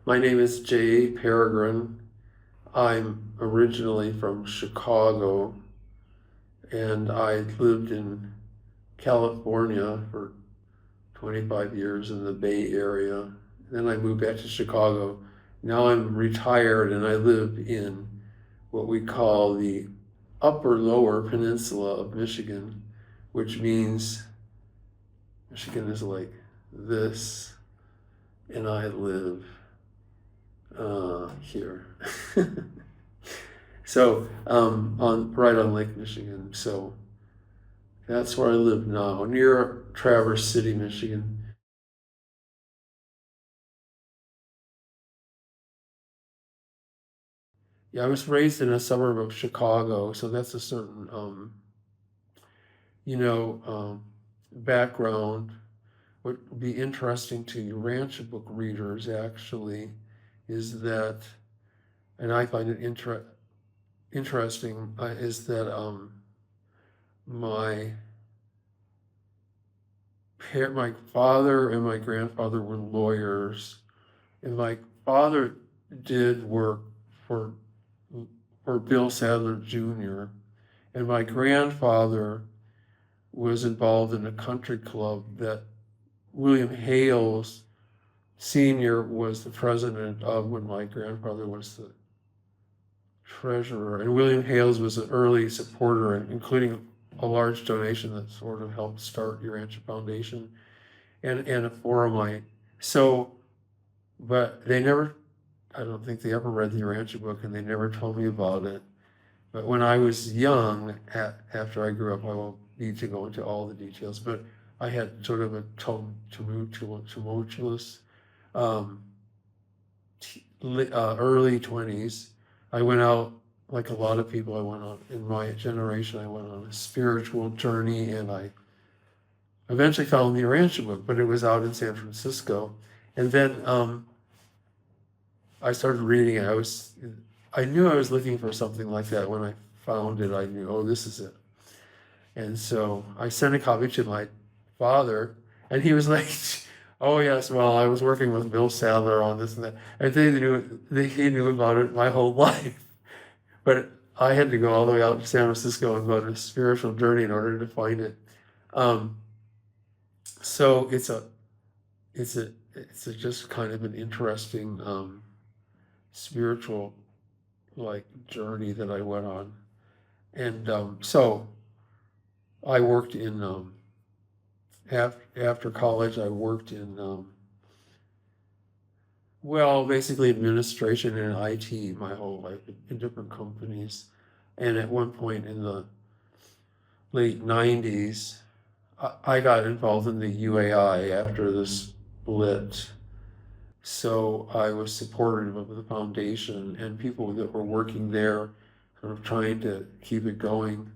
My name is Peregrine. I'm originally from Chicago, and I lived in California for 25 years in the Bay Area. Then I moved back to Chicago. Now I'm retired and I live in what we call the upper lower peninsula of Michigan, which means Michigan is like this, and I live here. So on right on Lake Michigan. So that's where I live now, near Traverse City, Michigan. Yeah, I was raised in a suburb of Chicago, so that's a certain you know background. What would be interesting to Urantia book readers actually is that, and I find it interesting, is that my my father and my grandfather were lawyers, and my father did work for Bill Sadler Jr., and my grandfather was involved in a country club that William Hales Sr. was the president of when my grandfather was the treasurer. And William Hales was an early supporter, including a large donation that sort of helped start Urantia Foundation and a forum. So, but they never, I don't think they ever read the Urantia book, and they never told me about it. But when I was young, after I grew up, I won't need to go into all the details, but I had sort of a tumultuous um, early 20s. I went out, like a lot of people, I went on, in my generation, I went on a spiritual journey, and I eventually found the Urantia book, but it was out in San Francisco. And then I started reading it. I knew I was looking for something like that. When I found it, I knew, oh, this is it. And so I sent a copy to my father, and he was like, oh, yes, well, I was working with Bill Sadler on this and that. And he knew about it my whole life. But I had to go all the way out to San Francisco and go on a spiritual journey in order to find it. Um, so it's a just kind of an interesting spiritual like journey that I went on. And so I worked in after college. I worked in well, basically administration and IT my whole life in different companies. And at one point in the late 90s, I got involved in the UAI after the split. So I was supportive of the foundation, and people that were working there, kind of trying to keep it going,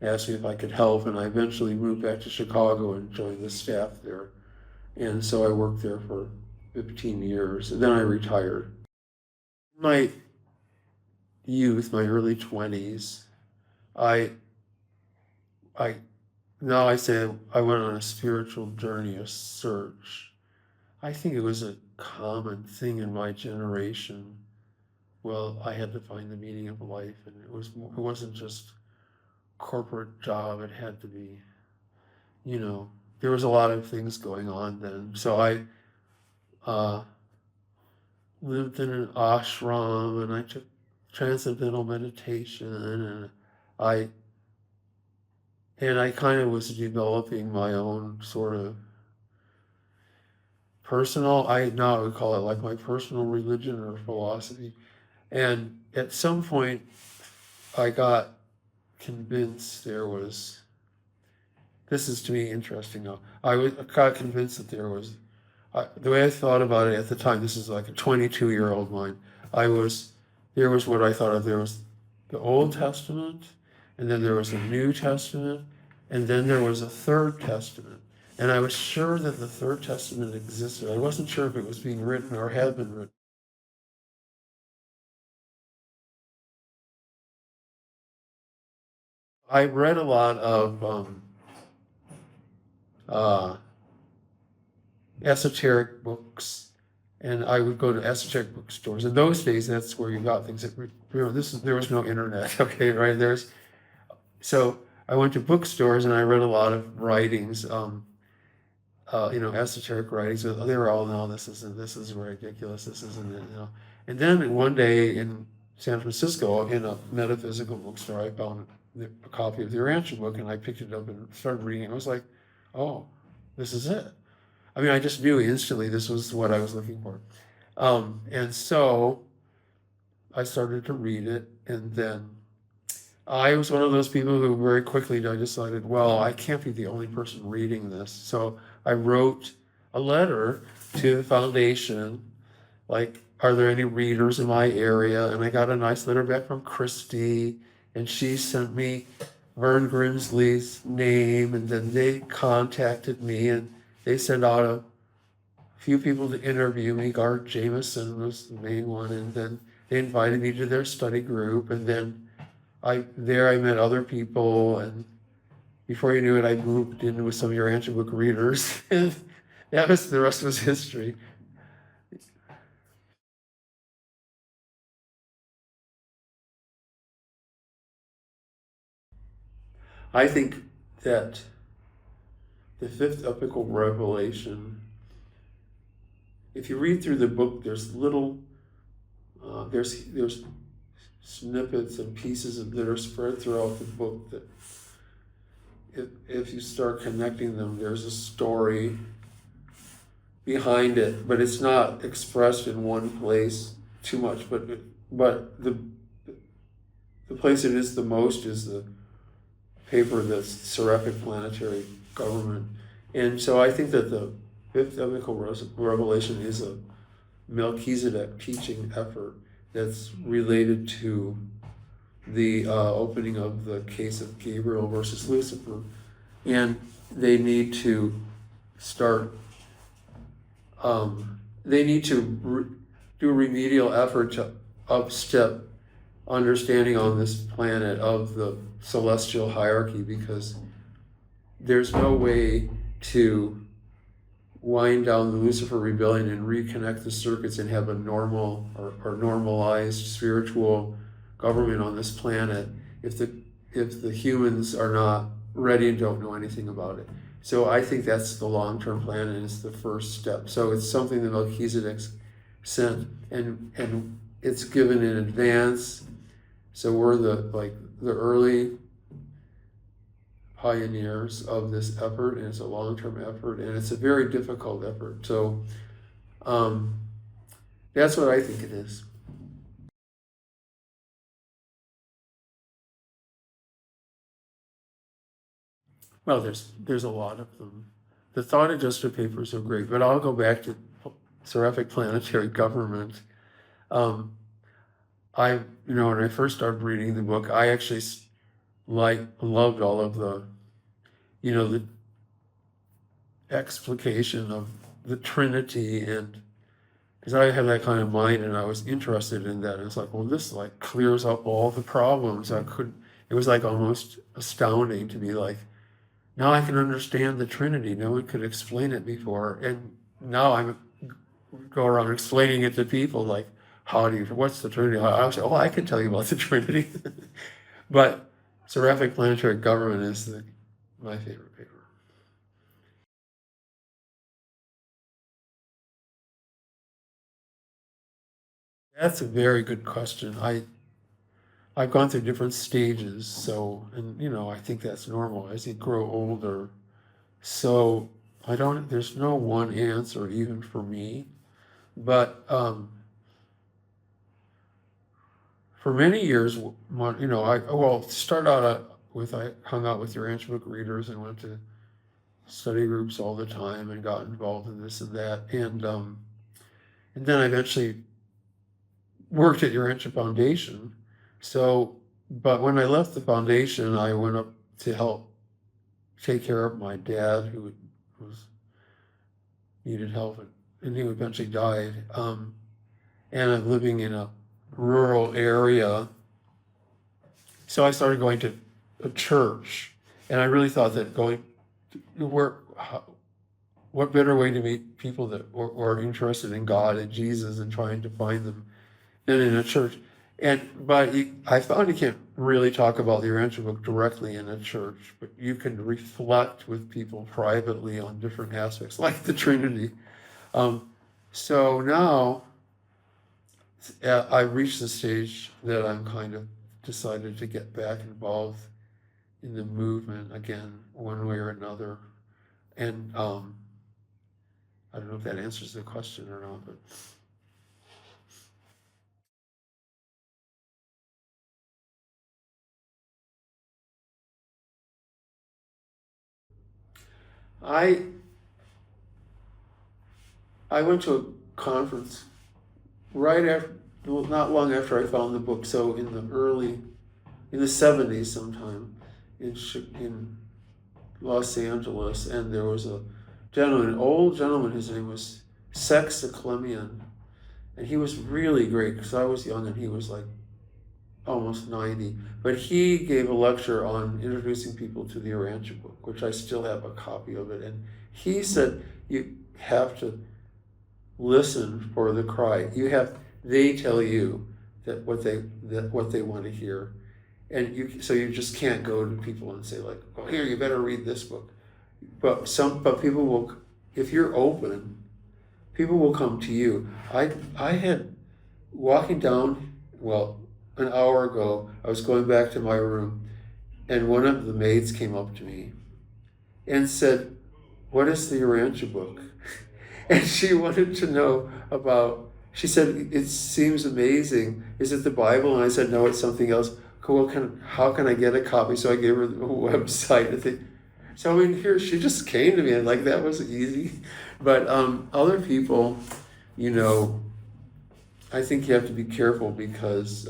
asked me if I could help, and I eventually moved back to Chicago and joined the staff there. And so I worked there for 15 years, and then I retired. My youth, my early 20s, I, I, now I say I went on a spiritual journey, a search. I think it was a common thing in my generation. Well, I had to find the meaning of life, and it wasn't just corporate job. It had to be, you know, there was a lot of things going on then. So I uh, lived in an ashram, and I took transcendental meditation, and I I kind of was developing my own sort of personal. I now I would call it like my personal religion or philosophy. And at some point, I got convinced there was, this is to me interesting though. Got convinced that the way I thought about it at the time, this is like a 22-year-old mind, there was what I thought of, there was the Old Testament, and then there was a New Testament, and then there was a Third Testament. And I was sure that the Third Testament existed. I wasn't sure if it was being written or had been written. I read a lot of uh, esoteric books, And I would go to esoteric bookstores. In those days, that's where you got things. There was no internet, okay, right? So I went to bookstores and I read a lot of writings, esoteric writings. They were all, no, this is ridiculous, this isn't it, And then one day in San Francisco, in a metaphysical bookstore, I found a copy of the Urantia book, and I picked it up and started reading it. I was like, oh, this is it. I mean, I just knew instantly this was what I was looking for. And so I started to read it, and then I was one of those people who very quickly I decided, well, I can't be the only person reading this. So I wrote a letter to the foundation, like, are there any readers in my area? And I got a nice letter back from Christy, and she sent me Vern Grimsley's name, and then they contacted me, and they sent out a few people to interview me. Garth Jameson was the main one, and then they invited me to their study group, and then I met other people, and before you knew it, I moved in with some Urantia book readers, and the rest was history. I think that the fifth epical revelation, if you read through the book, there's there's snippets and pieces that are spread throughout the book that if you start connecting them, there's a story behind it, but it's not expressed in one place too much. But the place it is the most is the paper that's Seraphic Planetary Government. And so I think that the fifth epical revelation is a Melchizedek teaching effort that's related to the opening of the case of Gabriel versus Lucifer. And they need to start, do remedial effort to upstep understanding on this planet of the celestial hierarchy, because there's no way to wind down the Lucifer rebellion and reconnect the circuits and have a normal or normalized spiritual government on this planet if the humans are not ready and don't know anything about it. So I think that's the long-term plan, and it's the first step. So it's something that Melchizedek sent, and it's given in advance. So we're the early pioneers of this effort, and it's a long-term effort, and it's a very difficult effort. So that's what I think it is. Well, there's a lot of them. The thought adjuster papers are great, but I'll go back to Seraphic Planetary Government. When I first started reading the book, I actually loved all of the explication of the Trinity, and because I had that kind of mind and I was interested in that. It's like, well, this clears up all the problems. It was almost astounding to be like, now I can understand the Trinity. No one could explain it before. And now I go around explaining it to people like, what's the Trinity? I say, I can tell you about the Trinity. But Seraphic Planetary Government is my favorite paper. That's a very good question. I've gone through different stages, so, and I think that's normal as you grow older. So there's no one answer even for me, but for many years, start out I hung out with Urantia book readers and went to study groups all the time and got involved in this and that, and then I eventually worked at Urantia Foundation. So, but when I left the foundation, I went up to help take care of my dad, who needed help, and he eventually died. And I'm living in a rural area, so I started going to a church, and I really thought that going to work, what better way to meet people that are interested in God and Jesus and trying to find them than in a church? But I found you can't really talk about the Urantia book directly in a church, but you can reflect with people privately on different aspects, like the Trinity. So now I've reached the stage that I'm kind of decided to get back involved in the movement again, one way or another. And I don't know if that answers the question or not, but I I went to a conference right after, well, not long after I found the book. So in the 70s sometime in Los Angeles, and there was a gentleman, an old gentleman. His name was Sex Clemian, and he was really great because I was young and he was like almost 90. But he gave a lecture on introducing people to the Urantia book, which I still have a copy of it. And he said you have to listen for the cry. They tell you that what they want to hear, and you just can't go to people and say like, "Oh, here, you better read this book." But people will, if you're open, people will come to you. I had walking down, well, an hour ago, I was going back to my room, and one of the maids came up to me and said, "What is the Urantia book?" And she wanted to know about, she said, "It seems amazing. Is it the Bible?" And I said, "No, it's something else." Cool, how can I get a copy? So I gave her the website. So I mean, here, she just came to me and like, that was easy. But other people, you know, I think you have to be careful because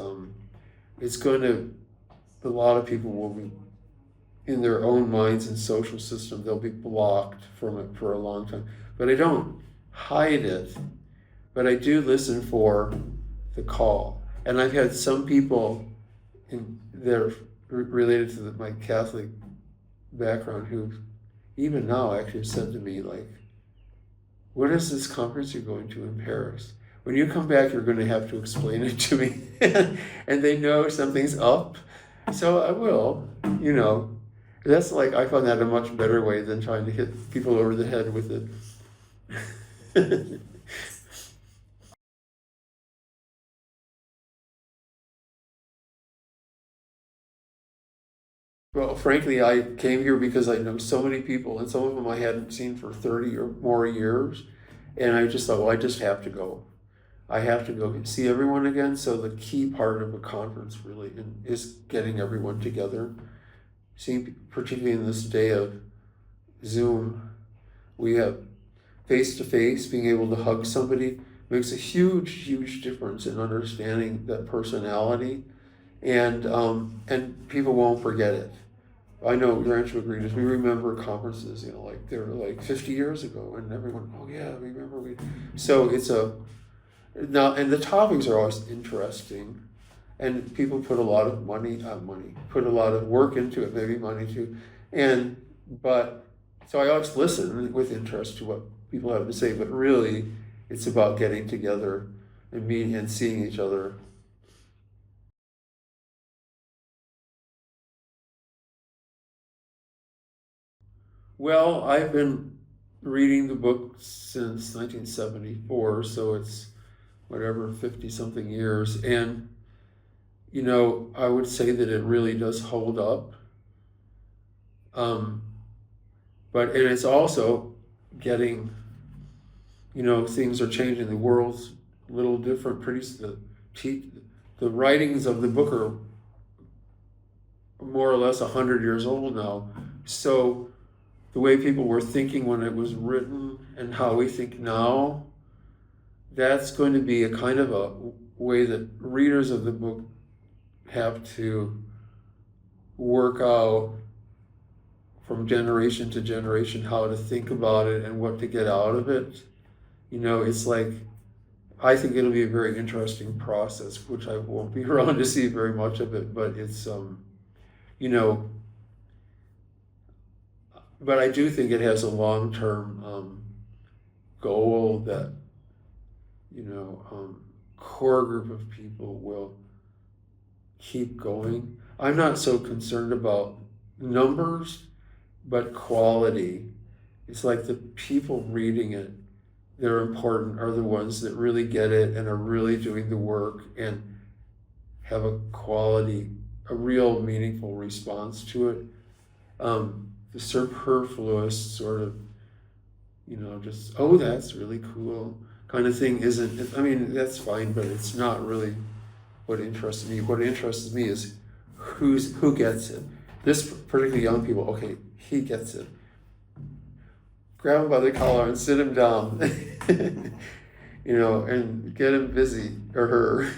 it's going to, a lot of people will be, in their own minds and social system, they'll be blocked from it for a long time. But I don't hide it, but I do listen for the call. And I've had some people that are related to my Catholic background who even now actually said to me like, "What is this conference you're going to in Paris? When you come back, you're going to have to explain it to me." And they know something's up. So I will, you know. That's like, I found that a much better way than trying to hit people over the head with it. Well, frankly, I came here because I know so many people, and some of them I hadn't seen for 30 or more years. And I just thought, well, I just have to go. I have to go see everyone again. So the key part of a conference really is getting everyone together. Seeing, particularly in this day of Zoom, we have face to face, being able to hug somebody makes a huge, huge difference in understanding that personality, and people won't forget it. I know Rancho Agreed, we remember conferences, you know, like they were like 50 years ago, and everyone, "Oh yeah, remember we." So it's a now, and the topics are always interesting, and people put a lot of put a lot of work into it, maybe money too, but so I always listen with interest to what people have to say, but really, it's about getting together and meeting and seeing each other. Well, I've been reading the book since 1974, so it's whatever, 50 something years. And, you know, I would say that it really does hold up. Um, and it's also getting, you know, things are changing. The world's a little different. The writings of the book are more or less 100 years old now. So the way people were thinking when it was written and how we think now, that's going to be a kind of a way that readers of the book have to work out from generation to generation how to think about it and what to get out of it. You know, it's like, I think it'll be a very interesting process, which I won't be around to see very much of it, but it's, you know, but I do think it has a long-term goal that, core group of people will keep going. I'm not so concerned about numbers, but quality. It's like the people reading it that are important are the ones that really get it and are really doing the work and have a quality, a real meaningful response to it. The superfluous sort of, just, oh, that's really cool kind of thing isn't, I mean, that's fine, but it's not really what interests me. What interests me is who gets it. This particularly young people, okay, he gets it. Grab him by the collar and sit him down, and get him busy, or her.